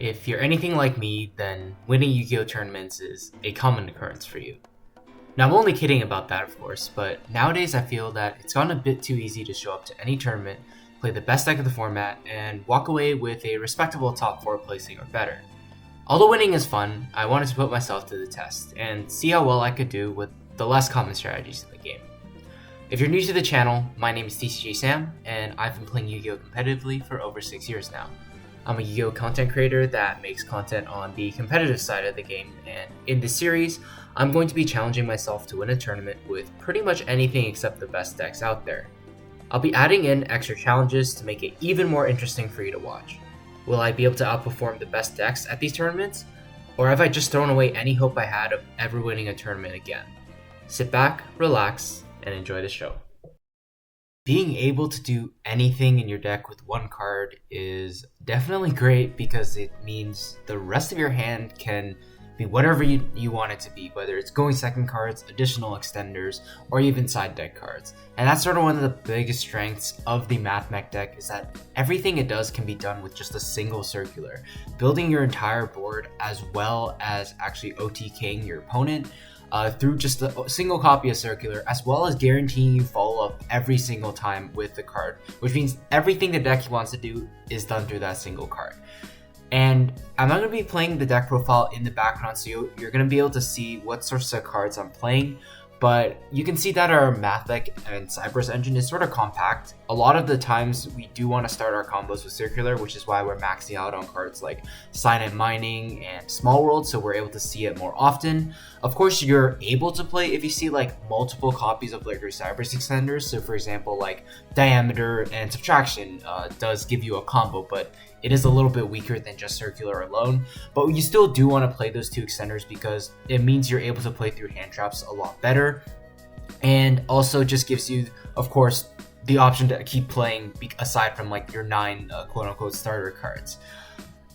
If you're anything like me, then winning Yu-Gi-Oh tournaments is a common occurrence for you. Now, I'm only kidding about that, of course, but nowadays I feel that it's gotten a bit too easy to show up to any tournament, play the best deck of the format, and walk away with a respectable top 4 placing or better. Although winning is fun, I wanted to put myself to the test and see how well I could do with the less common strategies in the game. If you're new to the channel, my name is Tcg Sam, and I've been playing Yu-Gi-Oh competitively for over 6 years now. I'm a Yu-Gi-Oh content creator that makes content on the competitive side of the game, and in this series, I'm going to be challenging myself to win a tournament with pretty much anything except the best decks out there. I'll be adding in extra challenges to make it even more interesting for you to watch. Will I be able to outperform the best decks at these tournaments? Or have I just thrown away any hope I had of ever winning a tournament again? Sit back, relax, and enjoy the show. Being able to do anything in your deck with one card is definitely great because it means the rest of your hand can be whatever you want it to be, whether it's going second cards, additional extenders, or even side deck cards. And that's sort of one of the biggest strengths of the mathmech deck, is that everything it does can be done with just a single circular. Building your entire board as well as actually OTKing your opponent through just a single copy of circular, as well as guaranteeing you follow up every single time with the card, which means everything the deck wants to do is done through that single card. And I'm not going to be playing the deck profile in the background, so you're going to be able to see what sorts of cards I'm playing, but you can see that our mathmech and Cyber's engine is sort of compact. A lot of the times we do want to start our combos with circular, which is why we're maxing out on cards like Silent Mining and Small World, so we're able to see it more often. Of course, you're able to play if you see like multiple copies of like your Cyber's extenders. So for example, like Diameter and Subtraction does give you a combo, but it is a little bit weaker than just circular alone. But you still do want to play those two extenders because it means you're able to play through hand traps a lot better, and also just gives you, of course, the option to keep playing aside from like your 9 quote-unquote starter cards.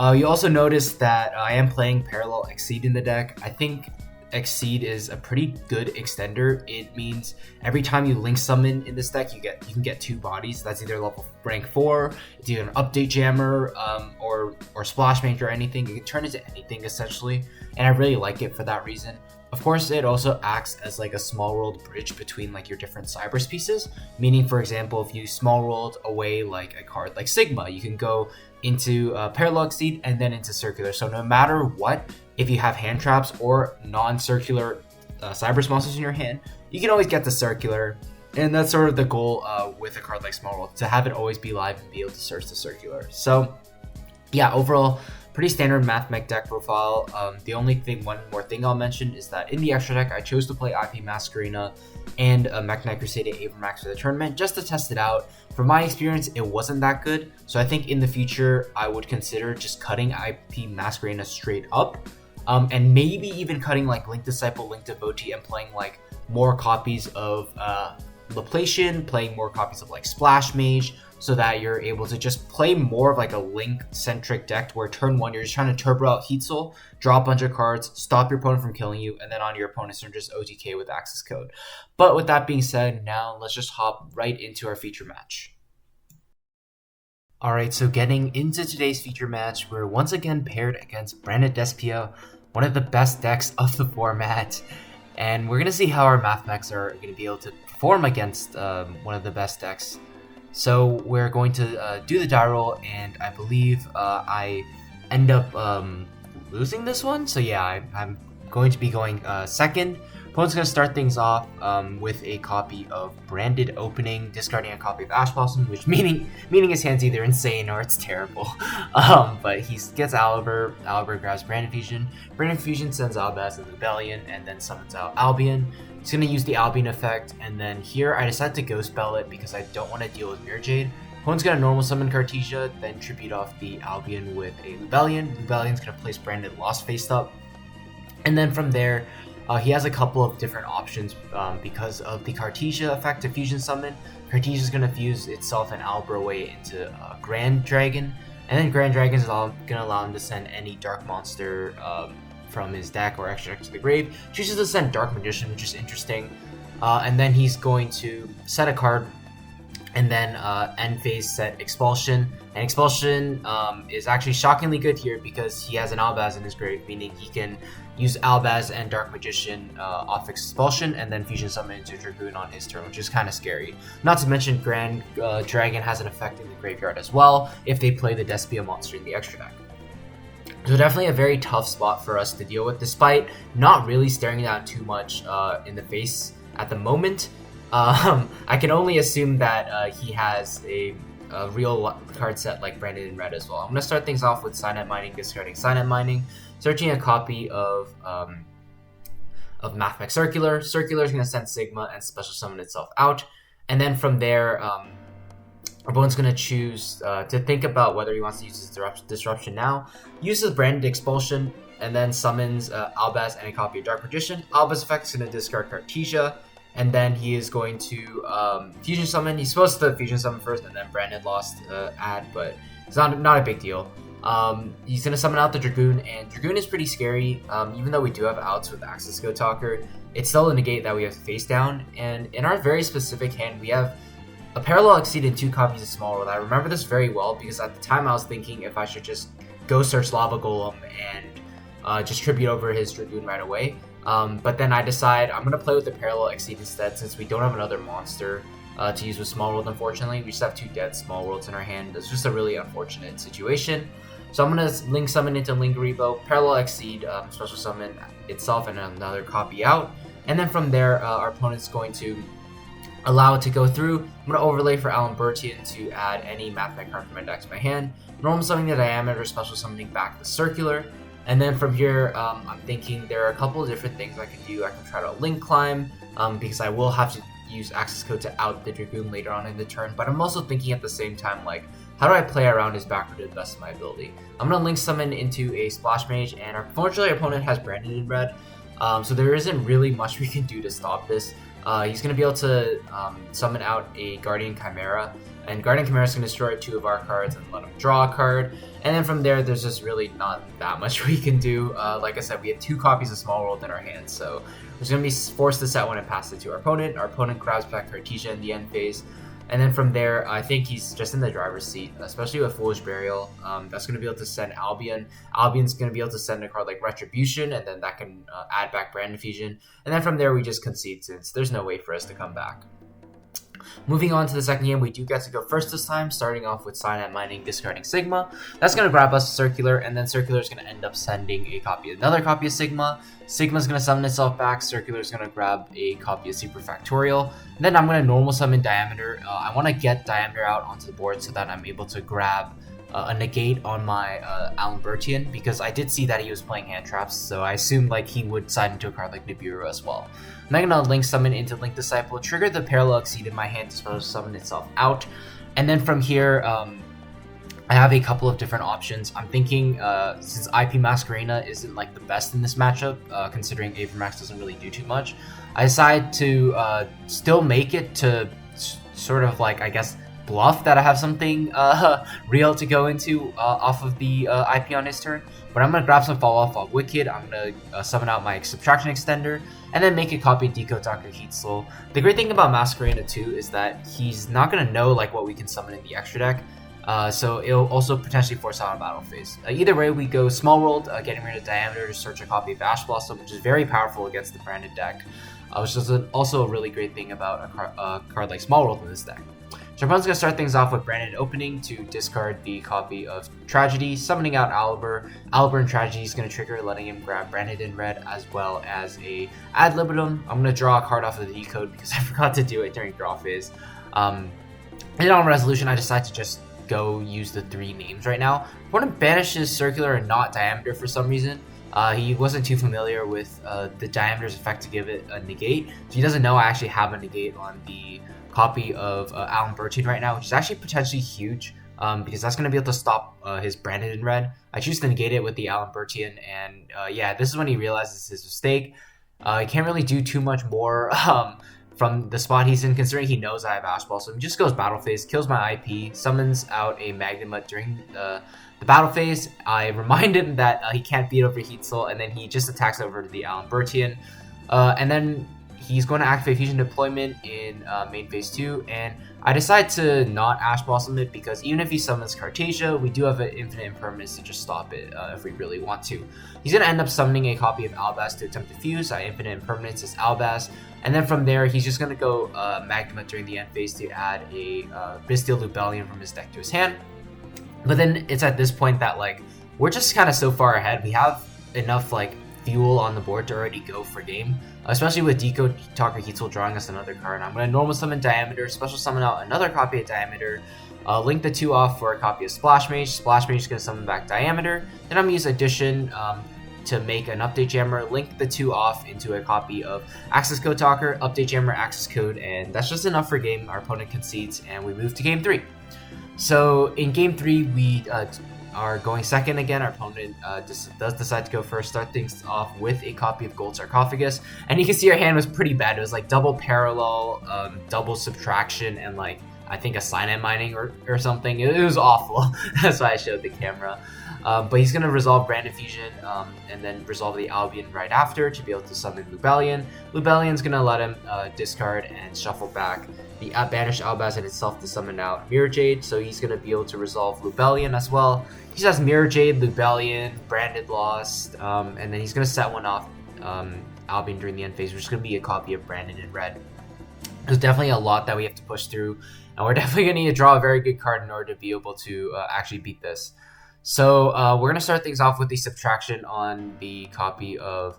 You also notice that I am playing Parallel Exceed in the deck. I think Exceed is a pretty good extender. It means every time you link summon in this deck, you can get 2 bodies. That's either level rank 4, it's either an update jammer, or splash mage or anything. You can turn it into anything essentially, and I really like it for that reason. Of course, it also acts as like a small world bridge between like your different Cybers pieces, meaning, for example, if you small world away like a card like Sigma, you can go into Parallel Exceed and then into Circular. So no matter what, if you have hand traps or non-circular Cybers monsters in your hand, you can always get the Circular. And that's sort of the goal with a card like Small World, to have it always be live and be able to search the Circular. So yeah, overall, pretty standard mathmech deck profile. The only thing, one more thing I'll mention, is that in the extra deck, I chose to play IP Masquerena and Mech Knight Crusade Avermax for the tournament just to test it out. From my experience, it wasn't that good, so I think in the future, I would consider just cutting IP Masquerena straight up, and maybe even cutting like Link Disciple, Link Devotee, and playing like more copies of Laplacian, playing more copies of like Splash Mage, so that you're able to just play more of like a Link-centric deck where turn 1, you're just trying to turbo out Heat Soul, draw a bunch of cards, stop your opponent from killing you, and then on your opponent's turn just OTK with Access Code. But with that being said, now let's just hop right into our feature match. Alright, so getting into today's feature match, we're once again paired against Branded Despia, one of the best decks of the format, and we're going to see how our mathmechs are going to be able to perform against one of the best decks. So we're going to do the die roll, and I believe I end up losing this one. So yeah, I'm going to be going second. Opponent's going to start things off with a copy of Branded Opening, discarding a copy of Ash Blossom, which meaning his hand's either insane or it's terrible. But he gets Albert. Albert grabs Branded Fusion. Branded Fusion sends Albaz to the Rebellion, and then summons out Albion. He's going to use the Albion effect, and then here I decide to Ghost Spell it because I don't want to deal with Mirror Jade. Opponent's going to normal summon Cartesia, then tribute off the Albion with a Rebellion. Rebellion's going to place Branded Lost face up. And then from there, he has a couple of different options because of the Cartesia effect to fusion summon. Cartesia is going to fuse itself and Albra away into Grand Dragon, and then Grand Dragon is going to allow him to send any dark monster from his deck or extra deck to the grave. Chooses to send Dark Magician, which is interesting. And then he's going to set a card And then end phase set Expulsion. And Expulsion is actually shockingly good here because he has an Albaz in his grave, meaning he can use Albaz and Dark Magician off Expulsion and then Fusion Summon into Dragoon on his turn, which is kind of scary. Not to mention Grand Dragon has an effect in the graveyard as well if they play the Despia monster in the extra deck. So definitely a very tough spot for us to deal with, despite not really staring down too much in the face at the moment. I can only assume that he has a real card set like Branded in Red as well. I'm going to start things off with Signet Mining, discarding Signet Mining, searching a copy of Mathmech Circular. Circular is going to send Sigma and special summon itself out. And then from there, our opponent's going to choose to think about whether he wants to use his Disruption now, uses Branded Expulsion, and then summons Albaz and a copy of Dark Magician. Albaz effect is going to discard Cartesia. And then he is going to Fusion Summon. He's supposed to Fusion Summon first, and then Brandon lost add, but it's not a big deal. He's going to summon out the Dragoon, and Dragoon is pretty scary. Even though we do have outs with Access Go Talker, it's still a negate that we have to face down. And in our very specific hand, we have a Parallel Exceed and 2 copies of Small World. I remember this very well because at the time I was thinking if I should just go search Lava Golem and just tribute over his Dragoon right away. But then I decide I'm going to play with the Parallel Exceed instead, since we don't have another monster to use with Small World, unfortunately. We just have 2 dead Small Worlds in our hand. It's just a really unfortunate situation. So I'm going to Link Summon into Lingaribo, Parallel Exceed, Special Summon itself and another copy out. And then from there, our opponent's going to allow it to go through. I'm going to overlay for Alan Bertian to add any Mathmech card from my deck to my hand. Normal Summoning the Diameter, Special Summoning back the Circular. And then from here, I'm thinking there are a couple of different things I can do. I can try to Link Climb, because I will have to use Access Code to out the Dragoon later on in the turn. But I'm also thinking at the same time, like, how do I play around his backward to the best of my ability? I'm going to Link Summon into a Splash Mage, and unfortunately our opponent has Branded in Red. So there isn't really much we can do to stop this. He's going to be able to summon out a Guardian Chimera, and Guardian Chimera is going to destroy 2 of our cards and let him draw a card. And then from there, there's just really not that much we can do. Like I said, we have 2 copies of Small World in our hands, so we're going to be forced to set one and pass it to our opponent. Our opponent grabs back Cartesia in the end phase. And then from there, I think he's just in the driver's seat, especially with Foolish Burial. That's going to be able to send Albion. Albion's going to be able to send a card like Retribution, and then that can add back Brandon Fusion. And then from there, we just concede since there's no way for us to come back. Moving on to the second game, we do get to go first this time, starting off with Signet Mining, discarding Sigma. That's going to grab us Circular, and then Circular is going to end up sending another copy of Sigma. Sigma's going to summon itself back, Circular is going to grab a copy of Super Factorial. And then I'm going to normal summon Diameter. I want to get Diameter out onto the board so that I'm able to grab a negate on my Alan Bertian, because I did see that he was playing hand traps, so I assumed like he would side into a card like Nibiru as well. I'm then going to Link Summon into Link Disciple, trigger the Parallel Exceed in my hand to special summon itself out, and then from here, I have a couple of different options. I'm thinking, since IP Masquerena isn't like the best in this matchup, considering Avermax doesn't really do too much, I decide to still make it to sort of like, I guess, bluff that I have something real to go into off of the IP on his turn. But I'm going to grab some Fall Off of Wicked, I'm going to summon out my Subtraction Extender, and then make a copy of Decode Talker Heat Soul. The great thing about Masquerena too is that he's not going to know like what we can summon in the extra deck. So it'll also potentially force out a battle phase. Either way, we go Small World, getting rid of Diameter to search a copy of Ash Blossom, which is very powerful against the branded deck, which is also a really great thing about a card like Small World in this deck. So opponent's going to start things off with Branded Opening to discard the copy of Tragedy, summoning out Aliber. Aliber and Tragedy is going to trigger, letting him grab Branded in Red as well as a Ad Libitum. I'm going to draw a card off of the Decode because I forgot to do it during draw phase. And on Resolution, I decide to just go use the 3 names right now. Opponent banishes Circular and not Diameter for some reason. He wasn't too familiar with the Diameter's effect to give it a negate, so he doesn't know I actually have a negate on the copy of Alan Bertian right now, which is actually potentially huge, because that's going to be able to stop his Branded in Red. I choose to negate it with the Alan Bertian, and yeah, this is when he realizes his mistake. He can't really do too much more from the spot he's in, considering he knows I have Ash Ball, so he just goes Battle Phase, kills my IP, summons out a Magnamut during the Battle Phase. I remind him that he can't beat over Heat Soul, and then he just attacks over to the Alan Bertian, and then he's going to activate Fusion Deployment in main phase 2, and I decide to not Ash Blossom it because even if he summons Cartesia, we do have an infinite impermanence to just stop it if we really want to. He's going to end up summoning a copy of Albaz to attempt to fuse. Infinite impermanence is Albaz, and then from there he's just going to go Magma during the end phase to add a Bisteel Lubellion from his deck to his hand. But then it's at this point that like we're just kind of so far ahead. We have enough like fuel on the board to already go for game, especially with Deco Talker Heatzel drawing us another card. I'm going to normal summon Diameter, special summon out another copy of Diameter, link the 2 off for a copy of Splash Mage. Splash Mage is going to summon back Diameter. Then I'm going to use Addition to make an Update Jammer, link the 2 off into a copy of Access Code Talker, Update Jammer, Access Code, and that's just enough for game. Our opponent concedes, and we move to game 3. So in game 3, we are going second again. Our opponent does decide to go first. Start things off with a copy of Gold Sarcophagus, and you can see our hand was pretty bad. It was like double parallel, double subtraction, and like I think a cyanide mining or something. It was awful. That's why I showed the camera. But he's gonna resolve Branded Fusion and then resolve the Albion right after to be able to summon Lubellion. Lubellion's gonna let him discard and shuffle back the banished Albaz and itself to summon out Mirror Jade, so he's gonna be able to resolve Lubellion as well. He has Mirror Jade, Lubellion, Branded Lost, and then he's gonna set one off Albion during the end phase, which is gonna be a copy of Branded in red. There's definitely a lot that we have to push through, and we're definitely gonna need to draw a very good card in order to be able to actually beat this. So we're gonna start things off with the subtraction on the copy of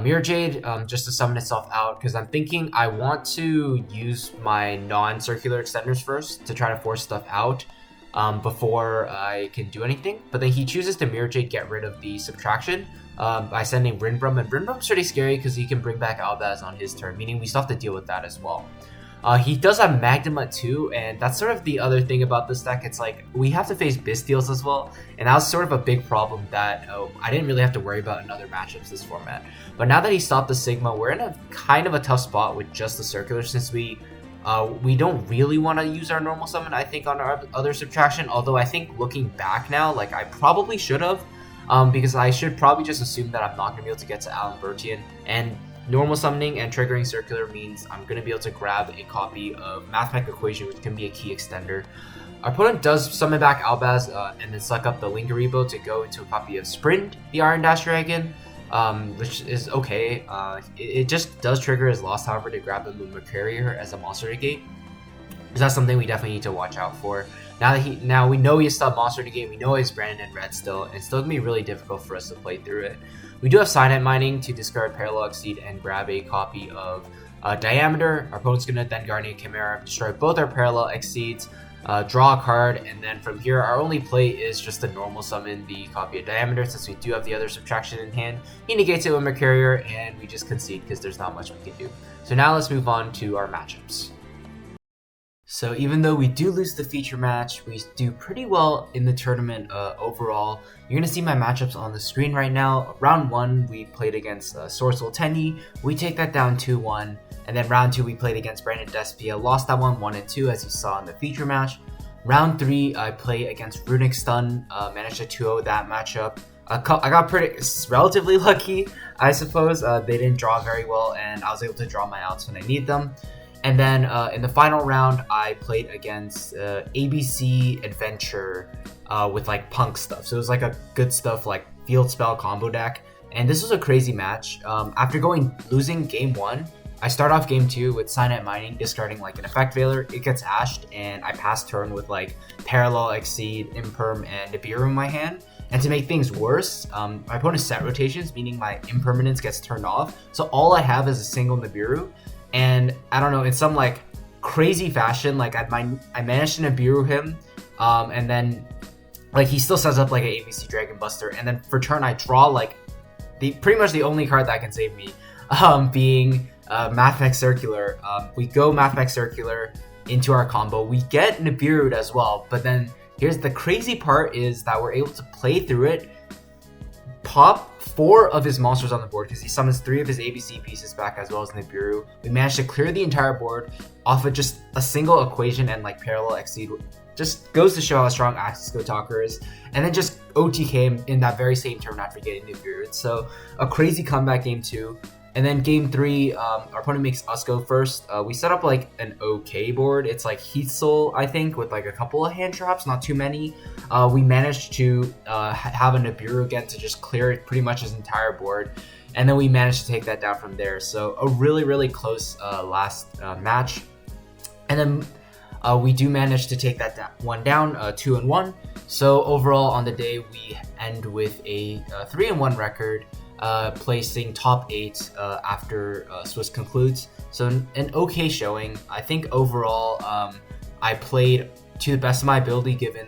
Mirror Jade, just to summon itself out, because I'm thinking I want to use my non-circular extenders first to try to force stuff out before I can do anything. But then he chooses to Mirror Jade get rid of the subtraction by sending Rinbrum, and Rinbrum's pretty scary because he can bring back Albaz on his turn, meaning we still have to deal with that as well. He does have Magdema too, and that's sort of the other thing about this deck. It's like we have to face Bisteels as well, and that was sort of a big problem that I didn't really have to worry about in other matchups this format. But now that he stopped the Sigma, we're in a kind of a tough spot with just the circular, since we don't really want to use our normal summon, I think, on our other subtraction. Although I think looking back now, like I probably should have, because I should probably just assume that I'm not going to be able to get to Alan Bertian, and normal summoning and triggering circular means I'm going to be able to grab a copy of Mathmech Equation, which can be a key extender. Our opponent does summon back Albaz and then suck up the Lingeribo to go into a copy of Sprint, the Iron Dash Dragon, which is okay. It just does trigger his loss, however, to grab the Luma Carrier as a monster negate. So that's something we definitely need to watch out for. Now we know he's still monster negate, we know he's Branded in red still, and it's still going to be really difficult for us to play through it. We do have Cyanide Mining to discard Parallel Exceed and grab a copy of Diameter. Our opponent's going to then Guardian Chimera, destroy both our Parallel Exceeds, draw a card, and then from here our only play is just to normal summon the copy of Diameter, since we do have the other subtraction in hand. He negates it with Mercurier, and we just concede because there's not much we can do. So now let's move on to our matchups. So even though we do lose the feature match, we do pretty well in the tournament overall. You're going to see my matchups on the screen right now. Round 1, we played against Sorcel Tenny. We take that down 2-1. And then round 2, we played against Brandon Despia. Lost that one 1-2, as you saw in the feature match. Round 3, I played against Runic Stun. Managed to 2-0 that matchup. I got relatively lucky, I suppose. They didn't draw very well, and I was able to draw my outs when I need them. And then in the final round, I played against ABC Adventure with like punk stuff. So it was like a good stuff like field spell combo deck. And this was a crazy match. After losing game 1, I start off game 2 with Cyanide Mining, discarding like an Effect Veiler. It gets ashed, and I pass turn with like Parallel Exceed, Imperm, and Nibiru in my hand. And to make things worse, my opponent's set rotations, meaning my Impermanence gets turned off. So all I have is a single Nibiru. And I don't know, in some like crazy fashion, like I managed to Nibiru him, and then like he still sets up like an ABC Dragon Buster, and then for turn I draw like pretty much the only card that can save me, being Mathmech Circular. We go Mathmech Circular into our combo. We get Nibiru'd as well, but then here's the crazy part is that we're able to play through it, pop 4 of his monsters on the board because he summons 3 of his ABC pieces back as well as Nibiru. We managed to clear the entire board off of just a single equation and like Parallel Exceed. Just goes to show how strong Access Go Talker is. And then just OTK him in that very same turn after getting Nibiru. So a crazy comeback game 2. And then game 3, our opponent makes us go first. We set up like an okay board. It's like Heath Soul, I think, with like a couple of hand traps, not too many. We managed to have a Nibiru again to just clear pretty much his entire board. And then we managed to take that down from there. So a really, really close last match. And then we do manage to take that one down, 2-1. So overall on the day, we end with a 3-1 record. Placing top 8 after Swiss concludes. So an okay showing. I think overall I played to the best of my ability given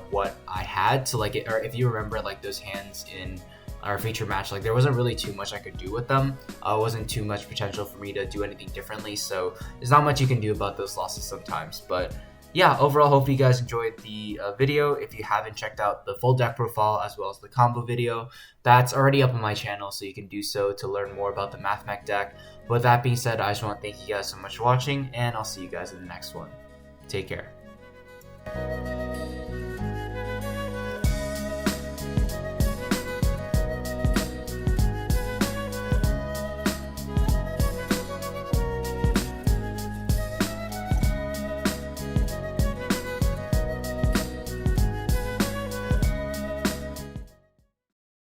what I had. So like, or if you remember like those hands in our feature match, like there wasn't really too much I could do with them. Wasn't too much potential for me to do anything differently. So there's not much you can do about those losses sometimes. But yeah, overall, hope you guys enjoyed the video. If you haven't checked out the full deck profile as well as the combo video, that's already up on my channel, so you can do so to learn more about the mathmech deck. With that being said, I just want to thank you guys so much for watching, and I'll see you guys in the next one. Take care.